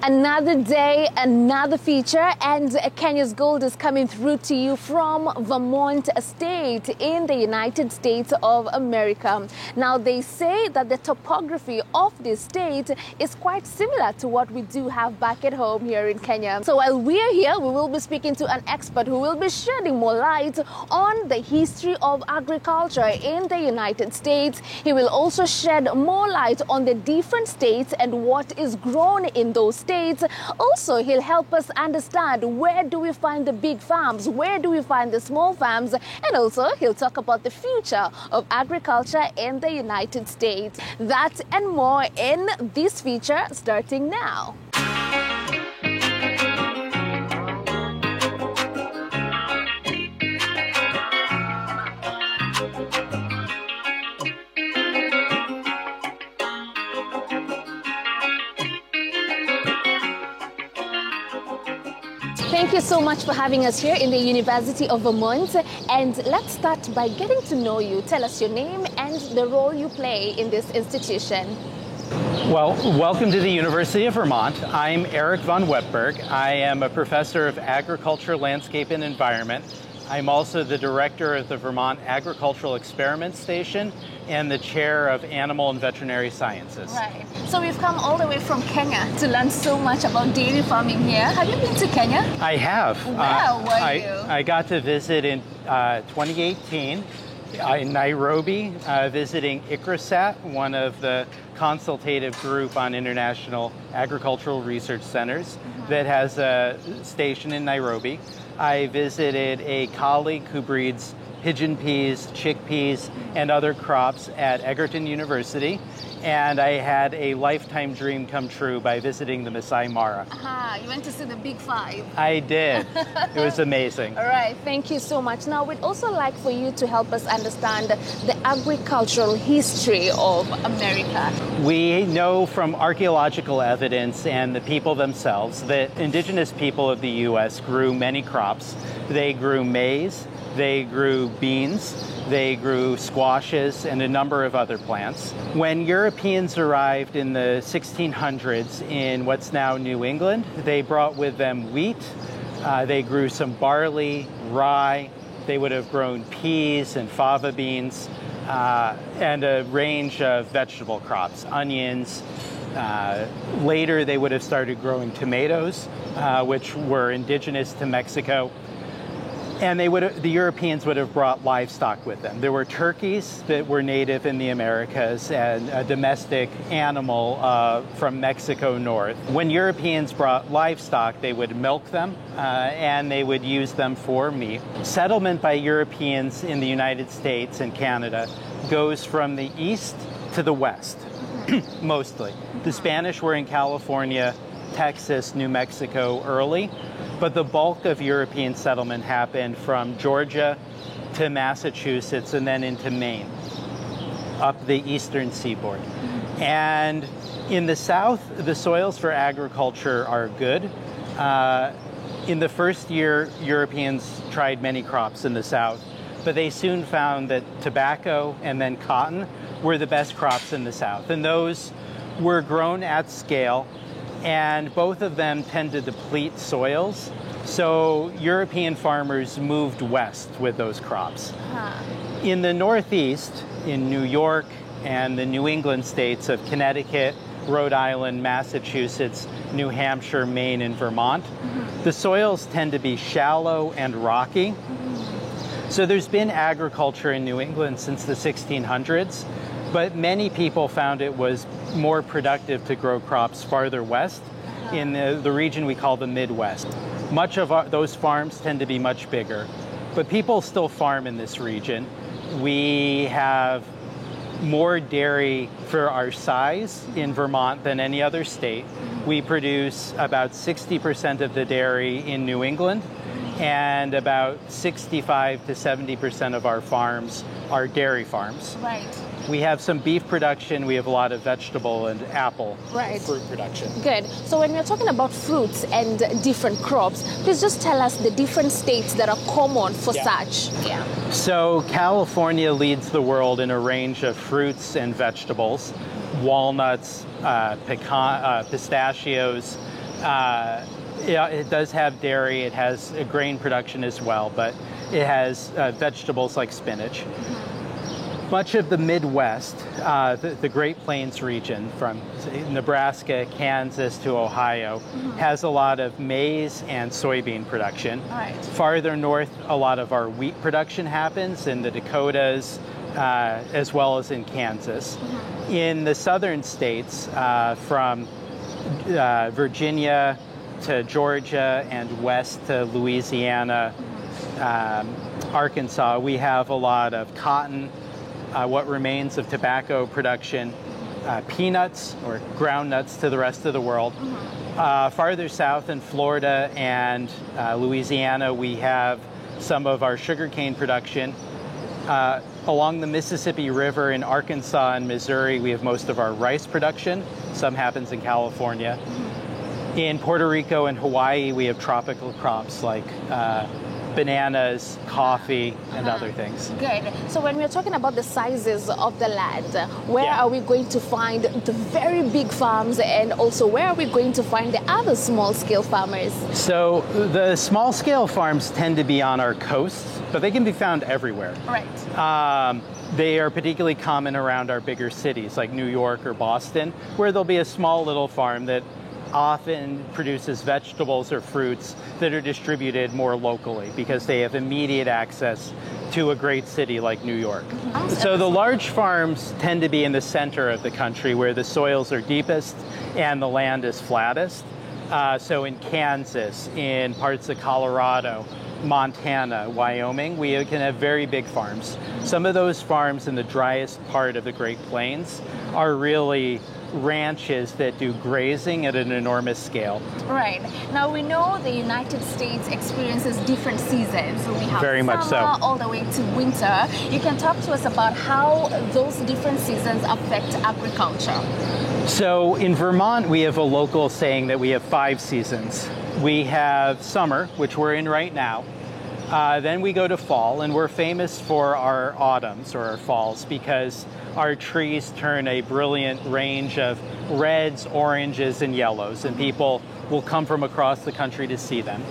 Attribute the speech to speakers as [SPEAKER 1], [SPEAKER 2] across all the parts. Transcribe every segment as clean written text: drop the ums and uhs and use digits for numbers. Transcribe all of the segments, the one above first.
[SPEAKER 1] Another day, another feature, and Kenya's Gold is coming through to you from Vermont State in the United States of America. Now, they say that the topography of this state is quite similar to what we do have back at home here in Kenya. So while we're here, we will be speaking to an expert who will be shedding more light on the history of agriculture in the United States. He will also shed more light on the different states and what is grown in those states. Also, he'll help us understand where do we find the big farms, where do we find the small farms, and also he'll talk about the future of agriculture in the United States. That and more in this feature starting now. Thank you so much for having us here in the University of Vermont. And let's start by getting to know you. Tell us your name and the role you play in this institution.
[SPEAKER 2] Well, welcome to the University of Vermont. I'm Eric von Webberg. I am a professor of agriculture, landscape, and environment. I'm also the director of the Vermont Agricultural Experiment Station and the chair of Animal and Veterinary Sciences.
[SPEAKER 1] Right. So we've come all the way from Kenya to learn so much about dairy farming here. Have you been to Kenya?
[SPEAKER 2] I have.
[SPEAKER 1] Where were you?
[SPEAKER 2] I got to visit in 2018 in Nairobi, visiting ICRISAT, one of the consultative group on international agricultural research centers that has a station in Nairobi. I visited a colleague who breeds pigeon peas, chickpeas, and other crops at Egerton University. And I had a lifetime dream come true by visiting the Masai Mara.
[SPEAKER 1] Aha, you went to see the Big Five.
[SPEAKER 2] I did. It was amazing.
[SPEAKER 1] All right, thank you so much. Now, we'd also like for you to help us understand the agricultural history of America.
[SPEAKER 2] We know from archaeological evidence and the people themselves that indigenous people of the U.S. grew many crops. They grew maize, they grew beans, they grew squashes, and a number of other plants. When Europeans arrived in the 1600s in what's now New England, they brought with them wheat, they grew some barley, rye, they would have grown peas and fava beans, and a range of vegetable crops, onions. Later, they would have started growing tomatoes, which were indigenous to Mexico. And the Europeans would have brought livestock with them. There were turkeys that were native in the Americas and a domestic animal from Mexico north. When Europeans brought livestock, they would milk them and they would use them for meat. Settlement by Europeans in the United States and Canada goes from the east to the west, mostly. The Spanish were in California, Texas, New Mexico early. But the bulk of European settlement happened from Georgia to Massachusetts and then into Maine, up the eastern seaboard. And in the south, the soils for agriculture are good. In the first year, Europeans tried many crops in the south, but they soon found that tobacco and then cotton were the best crops in the south. And those were grown at scale. And both of them tend to deplete soils. So European farmers moved west with those crops. In the Northeast, in New York and the New England states of Connecticut, Rhode Island, Massachusetts, New Hampshire, Maine, and Vermont, the soils tend to be shallow and rocky. So there's been agriculture in New England since the 1600s. But many people found it was more productive to grow crops farther west in the region we call the Midwest. Much of those farms tend to be much bigger, but people still farm in this region. We have more dairy for our size in Vermont than any other state. We produce about 60% of the dairy in New England, and about 65 to 70% of our farms are dairy farms.
[SPEAKER 1] Right.
[SPEAKER 2] We have some beef production, we have a lot of vegetable and apple fruit production.
[SPEAKER 1] Good. So when we're talking about fruits and different crops, please just tell us the different states that are common for such.
[SPEAKER 2] So California leads the world in a range of fruits and vegetables, walnuts, pistachios, Yeah, it does have dairy. It has a grain production as well, but it has vegetables like spinach. Much of the Midwest, the Great Plains region from Nebraska, Kansas to Ohio, has a lot of maize and soybean production.
[SPEAKER 1] Right.
[SPEAKER 2] Farther north, a lot of our wheat production happens in the Dakotas, as well as in Kansas. In the southern states, from Virginia to Georgia and west to Louisiana, Arkansas, we have a lot of cotton, what remains of tobacco production, peanuts or ground nuts to the rest of the world. Farther south in Florida and Louisiana, we have some of our sugarcane production. Along the Mississippi River in Arkansas and Missouri, we have most of our rice production. Some happens in California. In Puerto Rico and Hawaii, we have tropical crops like bananas, coffee, and other things.
[SPEAKER 1] Good. So when we're talking about the sizes of the land, where are we going to find the very big farms, and also where are we going to find the other small-scale farmers?
[SPEAKER 2] So the small-scale farms tend to be on our coasts, but they can be found everywhere.
[SPEAKER 1] Right.
[SPEAKER 2] They are particularly common around our bigger cities like New York or Boston, where there'll be a small little farm that often produces vegetables or fruits that are distributed more locally because they have immediate access to a great city like New York. So the large farms tend to be in the center of the country where the soils are deepest and the land is flattest. So in Kansas, in parts of Colorado, Montana, Wyoming, we can have very big farms. Some of those farms in the driest part of the Great Plains are really ranches that do grazing at an enormous scale.
[SPEAKER 1] Right. Now we know the United States experiences different seasons. So we have
[SPEAKER 2] very
[SPEAKER 1] summer
[SPEAKER 2] much so.
[SPEAKER 1] All the way to winter. You can talk to us about how those different seasons affect agriculture.
[SPEAKER 2] So in Vermont, we have a local saying that we have 5 seasons. We have summer, which we're in right now. Then we go to fall, and we're famous for our autumns or our falls because our trees turn a brilliant range of reds, oranges, and yellows, and people will come from across the country to see them.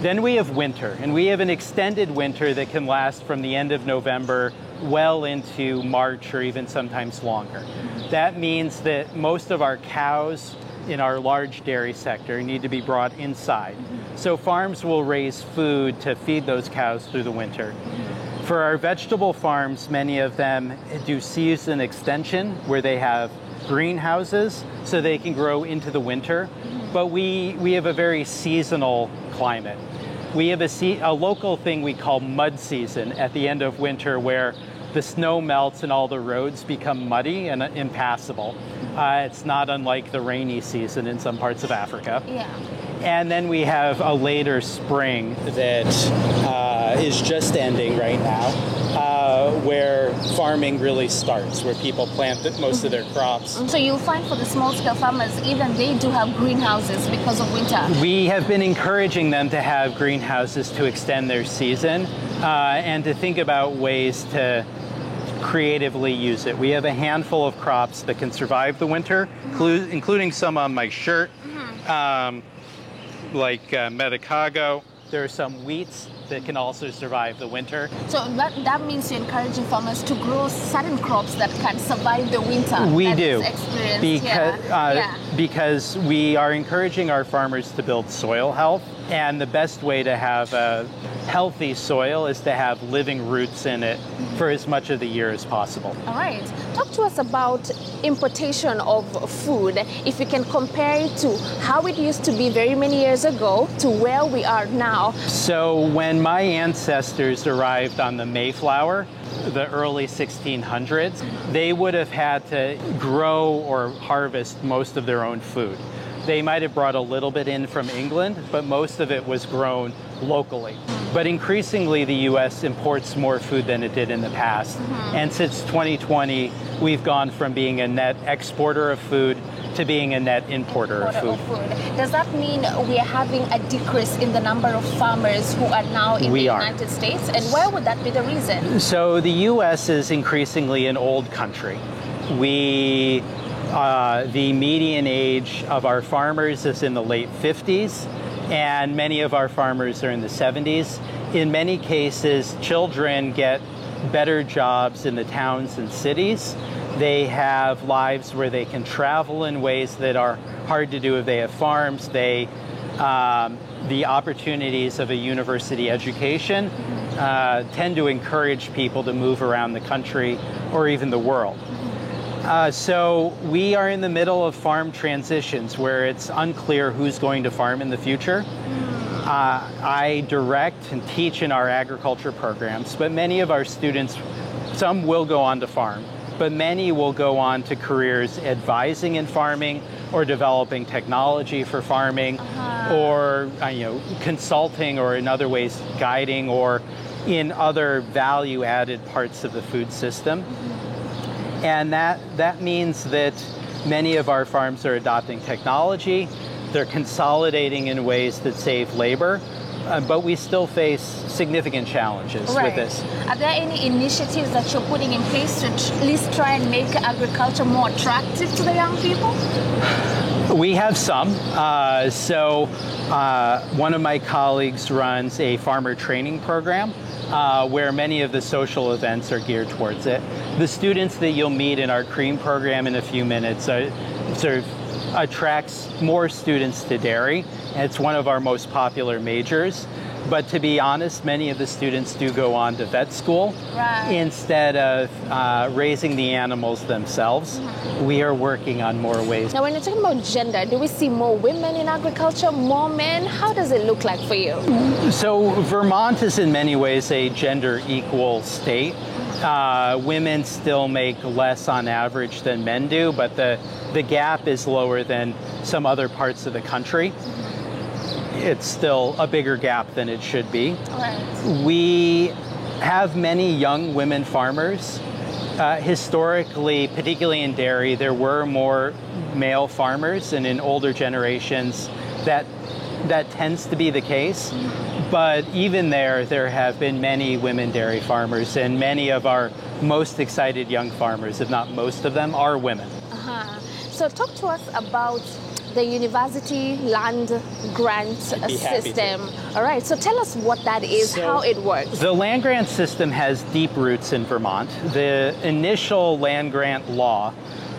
[SPEAKER 2] Then we have winter, and we have an extended winter that can last from the end of November well into March or even sometimes longer. That means that most of our cows in our large dairy sector need to be brought inside. So farms will raise food to feed those cows through the winter. For our vegetable farms, many of them do season extension where they have greenhouses so they can grow into the winter. But we have a very seasonal climate. We have a local thing we call mud season at the end of winter where the snow melts and all the roads become muddy and impassable. It's not unlike the rainy season in some parts of Africa.
[SPEAKER 1] Yeah.
[SPEAKER 2] And then we have a later spring that is just ending right now, where farming really starts, where people plant most of their crops.
[SPEAKER 1] So you'll find for the small-scale farmers, even they do have greenhouses because of winter.
[SPEAKER 2] We have been encouraging them to have greenhouses to extend their season and to think about ways to creatively use it. We have a handful of crops that can survive the winter, including some on my shirt, like Medicago. There are some wheats that can also survive the winter.
[SPEAKER 1] So that means you're encouraging farmers to grow certain crops that can survive the winter.
[SPEAKER 2] We do,
[SPEAKER 1] because
[SPEAKER 2] because we are encouraging our farmers to build soil health, and the best way to have a healthy soil is to have living roots in it for as much of the year as possible.
[SPEAKER 1] All right. Talk to us about importation of food. If you can compare it to how it used to be very many years ago to where we are now.
[SPEAKER 2] So when my ancestors arrived on the Mayflower, the early 1600s, they would have had to grow or harvest most of their own food. They might have brought a little bit in from England, but most of it was grown locally. But increasingly, the U.S. imports more food than it did in the past. And since 2020, we've gone from being a net exporter of food to being a net importer of food.
[SPEAKER 1] Does that mean we are having a decrease in the number of farmers who are now in the United States? And why would that be the reason?
[SPEAKER 2] So the U.S. is increasingly an old country. We The median age of our farmers is in the late 50s, and many of our farmers are in the 70s. In many cases, children get better jobs in the towns and cities. They have lives where they can travel in ways that are hard to do if they have farms. The opportunities of a university education tend to encourage people to move around the country or even the world. So we are in the middle of farm transitions where it's unclear who's going to farm in the future. I direct and teach in our agriculture programs, but many of our students, some will go on to farm, but many will go on to careers advising in farming or developing technology for farming, or consulting, or in other ways guiding, or in other value-added parts of the food system. And that means that many of our farms are adopting technology. They're consolidating in ways that save labor, but we still face significant challenges with this.
[SPEAKER 1] Are there any initiatives that you're putting in place to at least try and make agriculture more attractive to the young people?
[SPEAKER 2] We have some. One of my colleagues runs a farmer training program where many of the social events are geared towards it. The students that you'll meet in our CREAM program in a few minutes sort of attracts more students to dairy. It's one of our most popular majors. But to be honest, many of the students do go on to vet school instead of raising the animals themselves. We are working on more ways.
[SPEAKER 1] Now, when you're talking about gender, do we see more women in agriculture, more men? How does it look like for you?
[SPEAKER 2] So Vermont is in many ways a gender equal state. Women still make less on average than men do, but the gap is lower than some other parts of the country. It's still a bigger gap than it should be. We have many young women farmers. Historically, particularly in dairy, there were more male farmers, and in older generations that tends to be the case. But even there have been many women dairy farmers, and many of our most excited young farmers, if not most of them, are women.
[SPEAKER 1] So talk to us about the university land grant system. All right, so tell us what that is, how it works.
[SPEAKER 2] The land grant system has deep roots in Vermont. The initial land grant law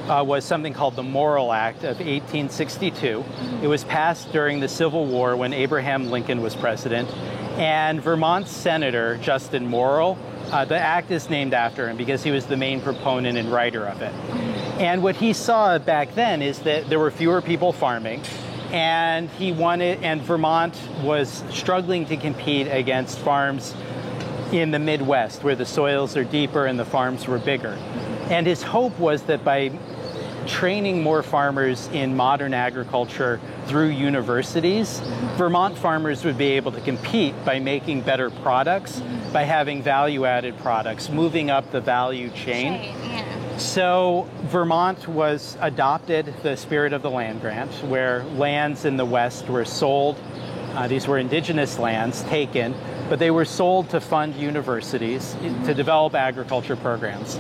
[SPEAKER 2] was something called the Morrill Act of 1862. It was passed during the Civil War when Abraham Lincoln was president. And Vermont Senator Justin Morrill, the act is named after him because he was the main proponent and writer of it. And what he saw back then is that there were fewer people farming, and Vermont was struggling to compete against farms in the Midwest where the soils are deeper and the farms were bigger. And his hope was that by training more farmers in modern agriculture through universities, Vermont farmers would be able to compete by making better products, by having value-added products, moving up the value chain. So Vermont adopted the spirit of the land grant, where lands in the West were sold. These were indigenous lands taken, but they were sold to fund universities to develop agriculture programs.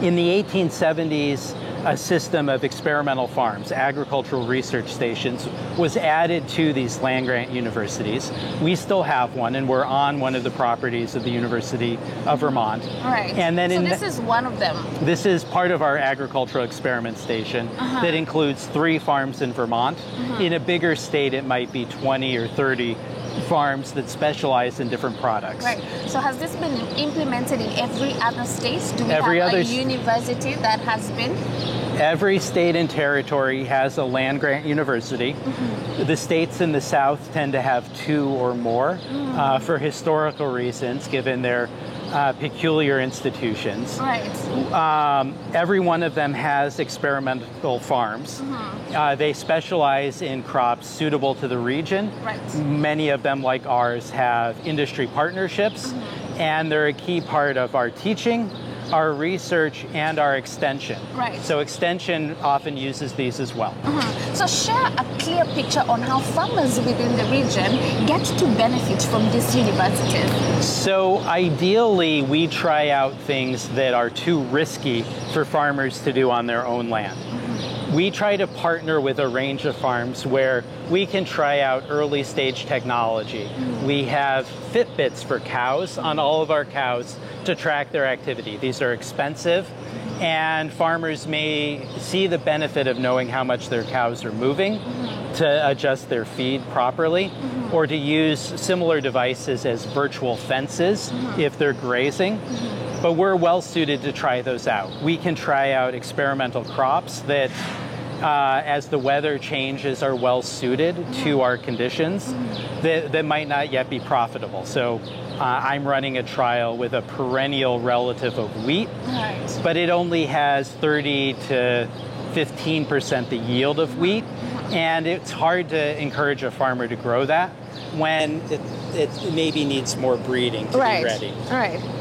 [SPEAKER 2] In the 1870s, a system of experimental farms, agricultural research stations, was added to these land grant universities. We still have one, and we're on one of the properties of the University of Vermont.
[SPEAKER 1] And then so this is one of them.
[SPEAKER 2] This is part of our agricultural experiment station that includes 3 farms in Vermont. In a bigger state, it might be 20 or 30 farms that specialize in different products.
[SPEAKER 1] So has this been implemented in every other state? Do we have a university that has been?
[SPEAKER 2] Every state and territory has a land grant university. The states in the South tend to have 2 or more for historical reasons, given their peculiar institutions. Every one of them has experimental farms. They specialize in crops suitable to the region. Many of them, like ours, have industry partnerships, and they're a key part of our teaching, our research, and our extension.
[SPEAKER 1] Right.
[SPEAKER 2] So extension often uses these as well.
[SPEAKER 1] So share a clear picture on how farmers within the region get to benefit from these universities.
[SPEAKER 2] So ideally, we try out things that are too risky for farmers to do on their own land. We try to partner with a range of farms where we can try out early stage technology. We have Fitbits for cows on all of our cows to track their activity. These are expensive, and farmers may see the benefit of knowing how much their cows are moving to adjust their feed properly, or to use similar devices as virtual fences if they're grazing. But we're well suited to try those out. We can try out experimental crops that, as the weather changes, are well suited to our conditions that might not yet be profitable. So I'm running a trial with a perennial relative of wheat, but it only has 30 to 15% the yield of wheat. And it's hard to encourage a farmer to grow that when it maybe needs more breeding to be ready.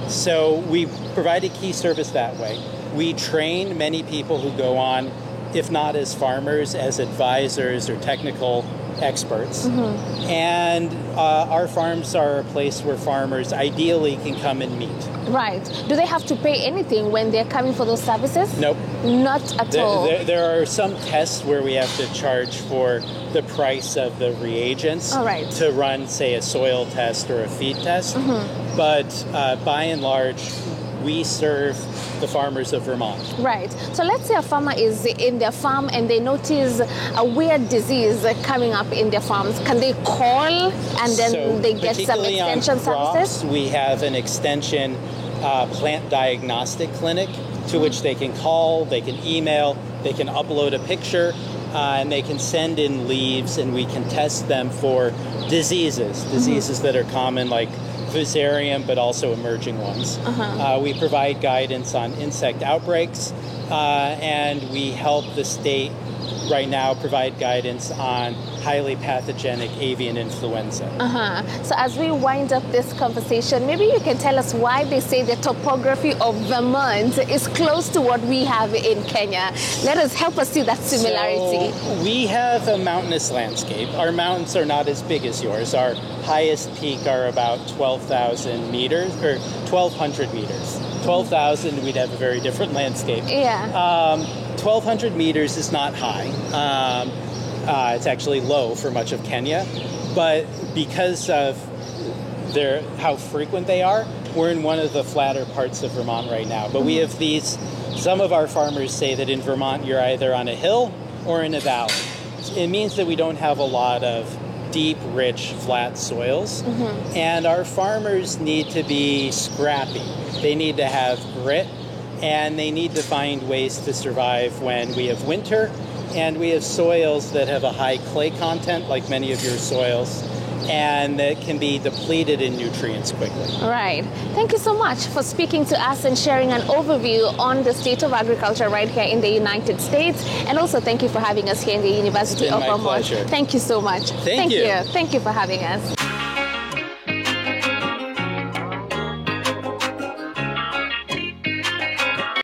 [SPEAKER 2] So we provide a key service that way. We train many people who go on, if not as farmers, as advisors or technical experts. And our farms are a place where farmers ideally can come and meet.
[SPEAKER 1] Right. Do they have to pay anything when they're coming for those services?
[SPEAKER 2] Nope.
[SPEAKER 1] Not at all.
[SPEAKER 2] There are some tests where we have to charge for the price of the reagents to run, say, a soil test or a feed test. But by and large, we serve the farmers of Vermont. Right.
[SPEAKER 1] So let's say a farmer is in their farm and they notice a weird disease coming up in their farms. Can they call and then they get some extension services?
[SPEAKER 2] We have an extension plant diagnostic clinic to which they can call, they can email, they can upload a picture, and they can send in leaves, and we can test them for diseases that are common, like Fusarium, but also emerging ones. We provide guidance on insect outbreaks, and we help the state right now provide guidance on highly pathogenic avian influenza.
[SPEAKER 1] So as we wind up this conversation, maybe you can tell us why they say the topography of Vermont is close to what we have in Kenya. Let us help us see that similarity.
[SPEAKER 2] So we have a mountainous landscape. Our mountains are not as big as yours. Our highest peak are about 12,000 meters, or 1,200 meters. 12,000, we'd have a very different landscape. 1,200 meters is not high. It's actually low for much of Kenya, but because of how frequent they are, we're in one of the flatter parts of Vermont right now. But we have these, some of our farmers say that in Vermont you're either on a hill or in a valley. It means that we don't have a lot of deep, rich, flat soils, and our farmers need to be scrappy. They need to have grit, and they need to find ways to survive when we have winter, and we have soils that have a high clay content, like many of your soils, and that can be depleted in nutrients quickly.
[SPEAKER 1] Right. Thank you so much for speaking to us and sharing an overview on the state of agriculture right here in the United States. And also thank you for having us here in the University of Vermont.
[SPEAKER 2] Pleasure.
[SPEAKER 1] Thank you so much.
[SPEAKER 2] Thank you.
[SPEAKER 1] Thank you for having us.